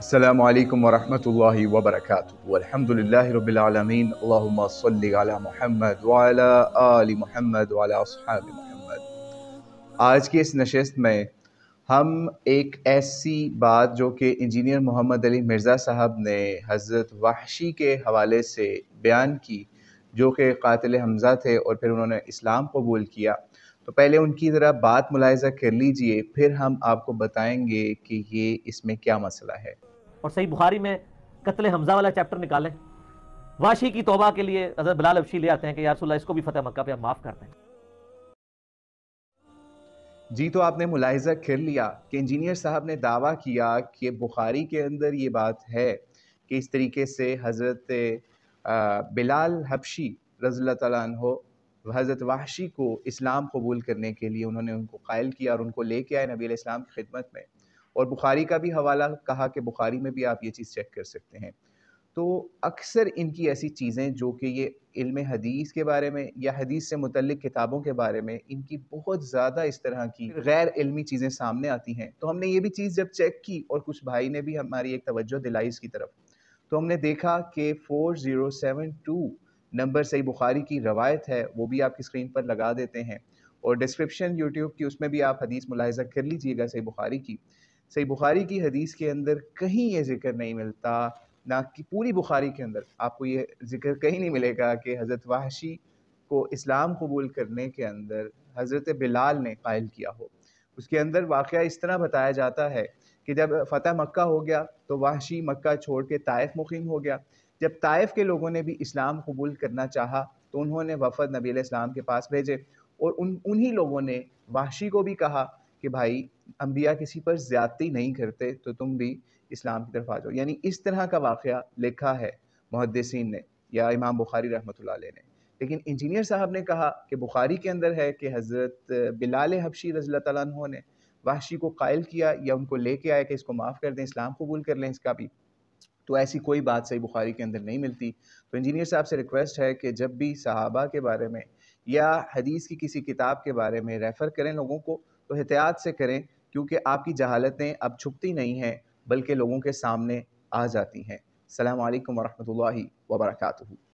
अस्सलामु अलैकुम वरहमतुल्लाहि वबरकातुहू अल्हम्दुलिल्लाहि रब्बिल आलमीन अल्लाहुम्मा सल्लि अला मुहम्मद व अला आलि मुहम्मद व अला अस्हाबि मुहम्मद। आज की इस नशिस्त में हम एक ऐसी बात जो कि इंजीनियर मोहम्मद अली मिर्ज़ा साहब ने हज़रत वहशी के हवाले से बयान की, जो कि क़ातिल हमज़ा थे और फिर उन्होंने इस्लाम कबूल किया। तो पहले उनकी ज़रा बात मुलाहिज़ा कर लीजिए, फिर हम आपको बताएंगे कि ये इसमें क्या मसला है। और सही बुखारी में कत्ल हमजा वाला चैप्टर निकालें। वाशी की तौबा के लिए हज़रत बिलाल हबशी ले आते हैं कि या रसूल अल्लाह इसको भी फतेह मक्का पे आप माफ़ कर दें। जी, तो आपने मुलाहिज़ा कर लिया कि इंजीनियर साहब ने दावा किया कि बुखारी के अंदर ये बात है कि इस तरीके से हज़रत बिलाल हबशी रज़ियल्लाहु तआला अन्हो हज़रत वहशी को इस्लाम कबूल करने के लिए उन्होंने उनको कायल किया और उनको लेके आए नबी अलैहिस्सलाम की खिदमत में। और बुखारी का भी हवाला कहा कि बुखारी में भी आप ये चीज़ चेक कर सकते हैं। तो अक्सर इनकी ऐसी चीज़ें जो कि ये इल्म हदीस के बारे में या हदीस से मुतल्लिक़ किताबों के बारे में इनकी बहुत ज़्यादा इस तरह की गैर इल्मी चीज़ें सामने आती हैं। तो हमने ये भी चीज़ जब चेक की और कुछ भाई ने भी हमारी एक तवज्जो दिलाई इसकी तरफ, तो हमने देखा कि 4072 नंबर सही बुखारी की रवायत है, वो भी आपकी स्क्रीन पर लगा देते हैं। और डिस्क्रिप्शन यूट्यूब की उसमें भी आप हदीस मुलाहिज़ा कर लीजिएगा सही बुखारी की। सही बुखारी की हदीस के अंदर कहीं ये ज़िक्र नहीं मिलता, ना कि पूरी बुखारी के अंदर आपको ये ज़िक्र कहीं नहीं मिलेगा कि हज़रत वहशी को इस्लाम कबूल करने के अंदर हज़रत बिलाल ने कायल किया हो। उसके अंदर वाक़या इस तरह बताया जाता है कि जब फ़तह मक्का हो गया तो वहशी मक्का छोड़ के ताइफ़ मुक़ीम हो गया। जब ताइफ़ के लोगों ने भी इस्लाम कबूल करना चाहा तो उन्होंने वफ़द नबी अलैहिस्सलाम के पास भेजे और उन्हीं लोगों ने वहशी को भी कहा कि भाई अंबिया किसी पर ज़्यादती नहीं करते, तो तुम भी इस्लाम की तरफ आ जाओ। यानी इस तरह का वाक़या लिखा है मुहद्दिसीन ने या इमाम बुखारी रहमतुल्लाह अलैह ने। लेकिन इंजीनियर साहब ने कहा कि बुखारी के अंदर है कि हज़रत बिलाल हबशी रज़ियल्लाहु तआला अन्हु ने वहशी को कायल किया या उनको लेके आए कि इसको माफ़ कर दें, इस्लाम कबूल कर लें इसका भी। तो ऐसी कोई बात सही बुखारी के अंदर नहीं मिलती। तो इंजीनियर साहब से रिक्वेस्ट है कि जब भी सहाबा के बारे में या हदीस की किसी किताब के बारे में रेफ़र करें लोगों को, तो एहतियात से करें, क्योंकि आपकी जहालतें अब छुपती नहीं हैं बल्कि लोगों के सामने आ जाती हैं। अस्सलामु अलैकुम वरहमतुल्लाहि वबरकातुहू।